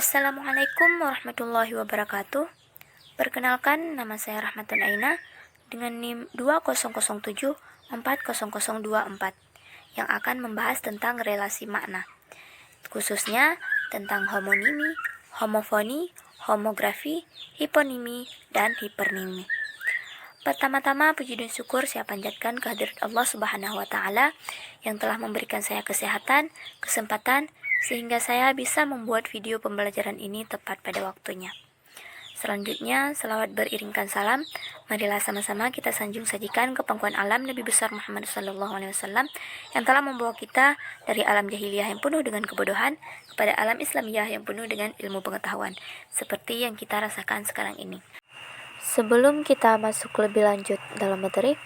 Assalamualaikum warahmatullahi wabarakatuh. Perkenalkan, nama saya Rahmatun Aina dengan NIM 2007400024 yang akan membahas tentang relasi makna, khususnya tentang homonimi, homofoni, homografi, hiponimi, dan hipernimi. Pertama-tama, puji dan syukur saya panjatkan kehadirat Allah Subhanahu wa Ta'ala yang telah memberikan saya kesehatan, kesempatan, sehingga saya bisa membuat video pembelajaran ini tepat pada waktunya. Selanjutnya, selawat beriringkan salam. Marilah sama-sama kita sanjung sajikan ke pangkuan alam Nabi besar Muhammad SAW yang telah membawa kita dari alam jahiliyah yang penuh dengan kebodohan kepada alam Islamiyah yang penuh dengan ilmu pengetahuan, seperti yang kita rasakan sekarang ini. Sebelum kita masuk lebih lanjut dalam materi,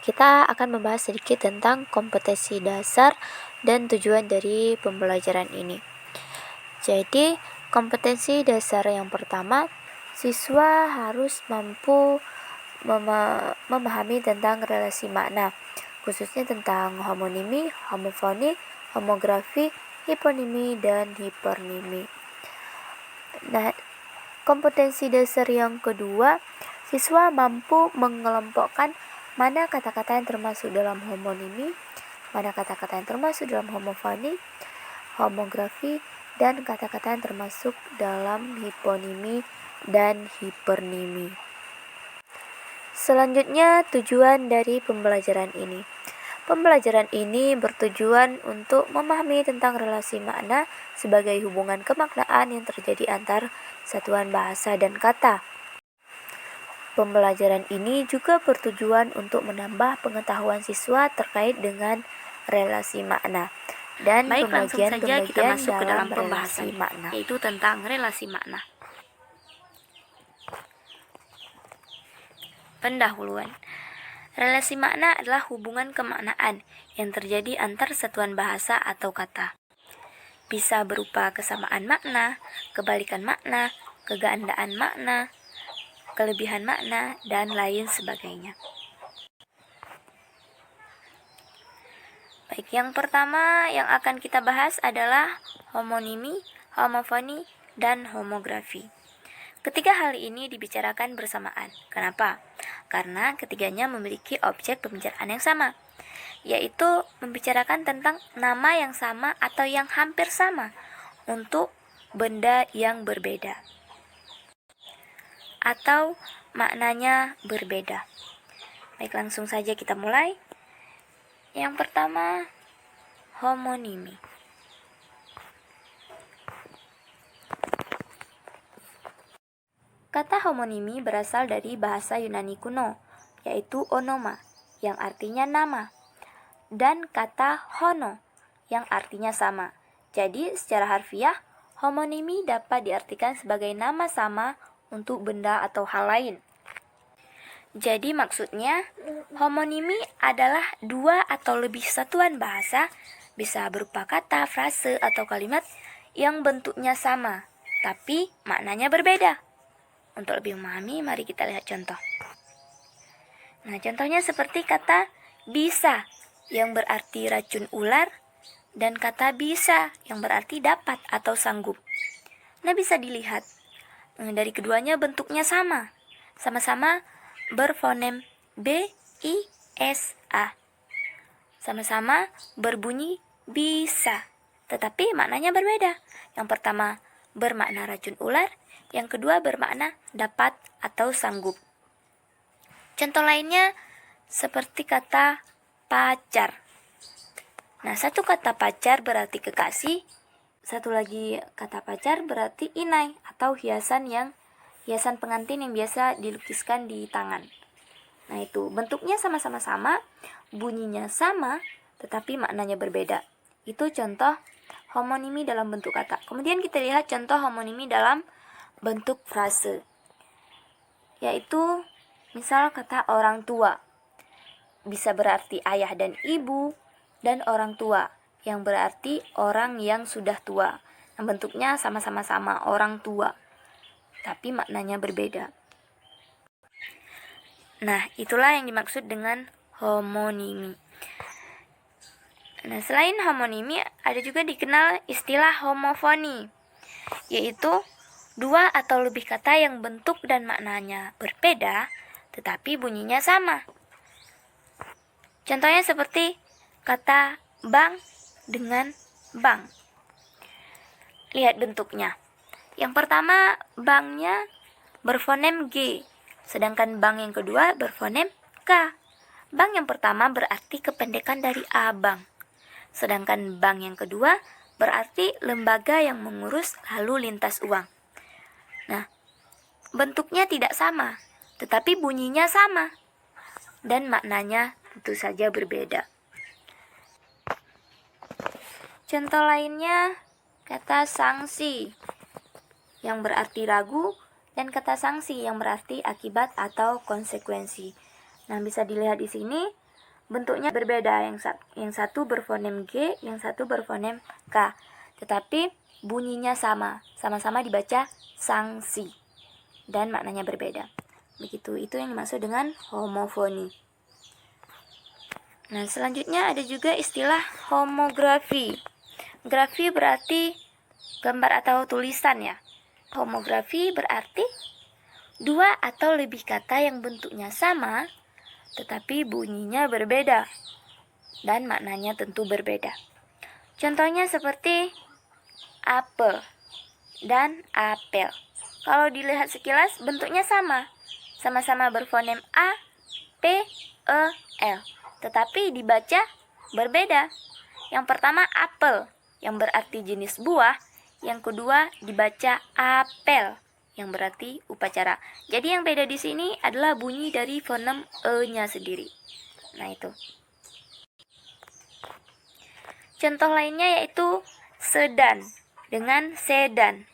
kita akan membahas sedikit tentang kompetensi dasar dan tujuan dari pembelajaran ini. Jadi, kompetensi dasar yang pertama, siswa harus mampu memahami tentang relasi makna, khususnya tentang homonimi, homofoni, homografi, hiponimi, dan hipernimi. Nah, kompetensi dasar yang kedua, siswa mampu mengelompokkan mana kata-kata yang termasuk dalam homonimi, mana kata-kata yang termasuk dalam homofoni, homografi, dan kata-kata yang termasuk dalam hiponimi dan hipernimi. Selanjutnya, tujuan dari pembelajaran ini. Pembelajaran ini bertujuan untuk memahami tentang relasi makna sebagai hubungan kemaknaan yang terjadi antar satuan bahasa dan kata. Pembelajaran ini juga bertujuan untuk menambah pengetahuan siswa terkait dengan relasi makna dan pembagian-pembagian kita masuk ke dalam pembahasan makna, yaitu tentang relasi makna. Pendahuluan. Relasi makna adalah hubungan kemaknaan yang terjadi antar satuan bahasa atau kata. Bisa berupa kesamaan makna, kebalikan makna, kegandaan makna, kelebihan makna, dan lain sebagainya. Baik, yang pertama yang akan kita bahas adalah homonimi, homofoni, dan homografi. Ketiga hal ini dibicarakan bersamaan. Kenapa? Karena ketiganya memiliki objek pembicaraan yang sama, yaitu membicarakan tentang nama yang sama atau yang hampir sama untuk benda yang berbeda atau maknanya berbeda. Baik, langsung saja kita mulai. Yang pertama, homonimi. Kata homonimi berasal dari bahasa Yunani kuno, yaitu onoma, yang artinya nama, dan kata hono, yang artinya sama. Jadi, secara harfiah, homonimi dapat diartikan sebagai nama sama untuk benda atau hal lain. Jadi, maksudnya, homonimi adalah dua atau lebih satuan bahasa, bisa berupa kata, frase, atau kalimat yang bentuknya sama, tapi maknanya berbeda. Untuk lebih memahami, mari kita lihat contoh. Nah, contohnya seperti kata bisa, yang berarti racun ular, dan kata bisa, yang berarti dapat atau sanggup. Nah, bisa dilihat, dari keduanya bentuknya sama. Sama-sama berfonem B, I, S, A. Sama-sama berbunyi bisa, tetapi maknanya berbeda. Yang pertama bermakna racun ular, yang kedua bermakna dapat atau sanggup. Contoh lainnya seperti kata pacar. Nah, satu kata pacar berarti kekasih, satu lagi kata pacar berarti inai atau hiasan pengantin yang biasa dilukiskan di tangan. Nah, itu bentuknya sama-sama sama, bunyinya sama, tetapi maknanya berbeda. Itu contoh homonimi dalam bentuk kata. Kemudian kita lihat contoh homonimi dalam bentuk frase, yaitu misal kata orang tua bisa berarti ayah dan ibu, dan orang tua yang berarti orang yang sudah tua. Nah, bentuknya sama-sama sama, orang tua, tapi maknanya berbeda. Nah, itulah yang dimaksud dengan homonimi. Nah, selain homonimi, ada juga dikenal istilah homofoni. yaitu dua atau lebih kata yang bentuk dan maknanya berbeda, tetapi bunyinya sama. Contohnya seperti kata bank dengan bank. Lihat bentuknya. Yang pertama, banknya berfonem G, sedangkan bank yang kedua berfonem K. Bank yang pertama berarti kependekan dari abang, sedangkan bank yang kedua berarti lembaga yang mengurus lalu lintas uang. Nah, bentuknya tidak sama, tetapi bunyinya sama, dan maknanya tentu saja berbeda. Contoh lainnya, kata sanksi yang berarti ragu dan kata sanksi yang berarti akibat atau konsekuensi. Nah, bisa dilihat di sini bentuknya berbeda. Yang satu berfonem G, yang satu berfonem K. Tetapi bunyinya sama, sama-sama dibaca sanksi dan maknanya berbeda. Begitu, itu yang dimaksud dengan homofoni. Nah, selanjutnya ada juga istilah homografi. Grafi berarti gambar atau tulisan ya. Homografi berarti dua atau lebih kata yang bentuknya sama, tetapi bunyinya berbeda dan maknanya tentu berbeda. Contohnya seperti apel dan apel. Kalau dilihat sekilas bentuknya sama, sama-sama berfonem A, P, E, L, tetapi dibaca berbeda. Yang pertama apel, yang berarti jenis buah. Yang kedua dibaca apel, yang berarti upacara. Jadi yang beda di sini adalah bunyi dari fonem E-nya sendiri. Nah, itu. Contoh lainnya yaitu sedan dengan sedan.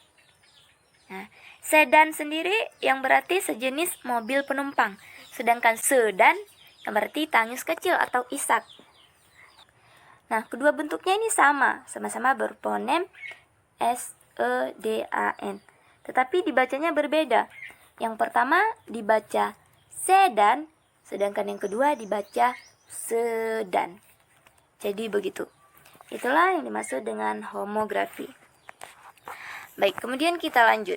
Nah, sedan sendiri yang berarti sejenis mobil penumpang, sedangkan sedan yang berarti tangis kecil atau isak. Nah, kedua bentuknya ini sama-sama berfonem S-E-D-A-N. Tetapi dibacanya berbeda. Yang pertama dibaca sedan, sedangkan yang kedua dibaca sedan. Jadi begitu. Itulah yang dimaksud dengan homografi. Baik, kemudian kita lanjut.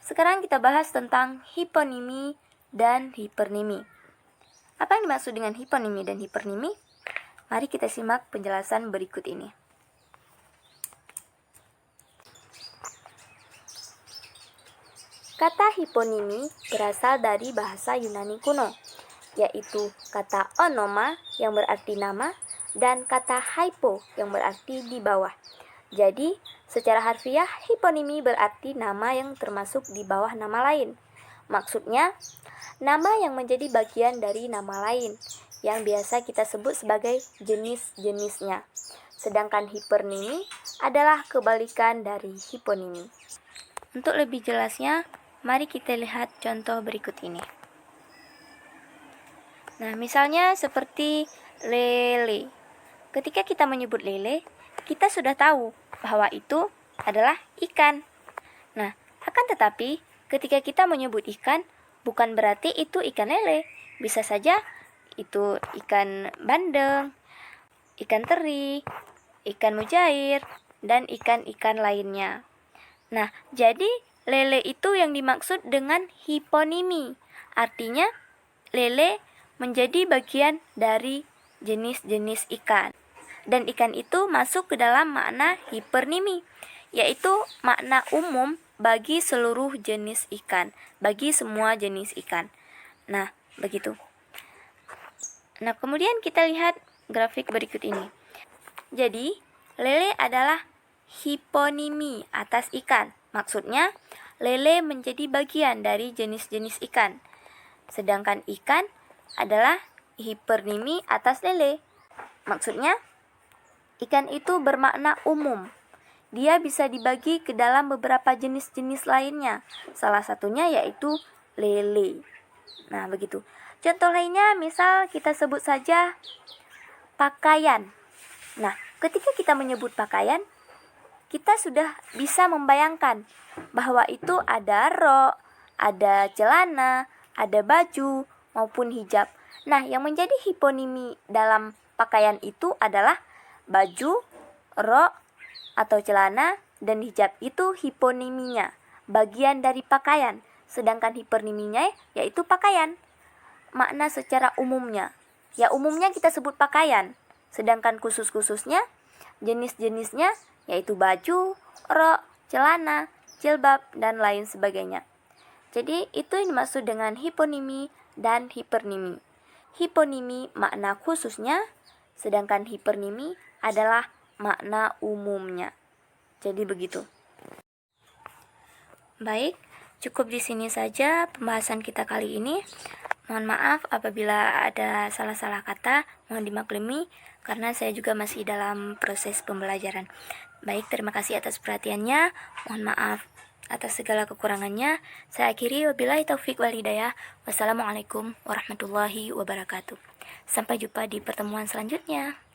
Sekarang kita bahas tentang hiponimi dan hipernimi. Apa yang dimaksud dengan hiponimi dan hipernimi? Mari kita simak penjelasan berikut ini. Kata hiponimi berasal dari bahasa Yunani kuno, yaitu kata onoma yang berarti nama dan kata hypo yang berarti di bawah. Jadi, secara harfiah hiponimi berarti nama yang termasuk di bawah nama lain. Maksudnya, nama yang menjadi bagian dari nama lain yang biasa kita sebut sebagai jenis-jenisnya. Sedangkan hipernimi adalah kebalikan dari hiponimi. Untuk lebih jelasnya, mari kita lihat contoh berikut ini. Nah, misalnya seperti lele. Ketika kita menyebut lele, kita sudah tahu bahwa itu adalah ikan. Nah, akan tetapi ketika kita menyebut ikan, bukan berarti itu ikan lele. Bisa saja itu ikan bandeng, ikan teri, ikan mujair, dan ikan-ikan lainnya. Nah, jadi lele itu yang dimaksud dengan hiponimi. Artinya, lele menjadi bagian dari jenis-jenis ikan. Dan ikan itu masuk ke dalam makna hipernimi, yaitu makna umum bagi seluruh jenis ikan, bagi semua jenis ikan. Nah, begitu. Nah, kemudian kita lihat grafik berikut ini. Jadi, lele adalah hiponimi atas ikan. Maksudnya, lele menjadi bagian dari jenis-jenis ikan. Sedangkan ikan adalah hipernimi atas lele. Maksudnya, ikan itu bermakna umum. Dia bisa dibagi ke dalam beberapa jenis-jenis lainnya. Salah satunya yaitu lele. Nah, begitu. Contoh lainnya, misal kita sebut saja pakaian. Nah, ketika kita menyebut pakaian, kita sudah bisa membayangkan bahwa itu ada rok, ada celana, ada baju, maupun hijab. Nah, yang menjadi hiponimi dalam pakaian itu adalah baju, rok, atau celana, dan hijab itu hiponiminya, bagian dari pakaian, sedangkan hiperniminya yaitu pakaian. Makna secara umumnya, ya umumnya kita sebut pakaian, sedangkan khusus-khususnya, jenis-jenisnya yaitu baju, rok, celana, jilbab, dan lain sebagainya. Jadi itu yang dimaksud dengan hiponimi dan hipernimi. Hiponimi makna khususnya, sedangkan hipernimi adalah makna umumnya. Jadi begitu. Baik, cukup di sini saja pembahasan kita kali ini. Mohon maaf apabila ada salah-salah kata, mohon dimaklumi karena saya juga masih dalam proses pembelajaran. Baik, terima kasih atas perhatiannya. Mohon maaf atas segala kekurangannya. Saya akhiri, wabillahi taufik wal hidayah. Wassalamualaikum warahmatullahi wabarakatuh. Sampai jumpa di pertemuan selanjutnya.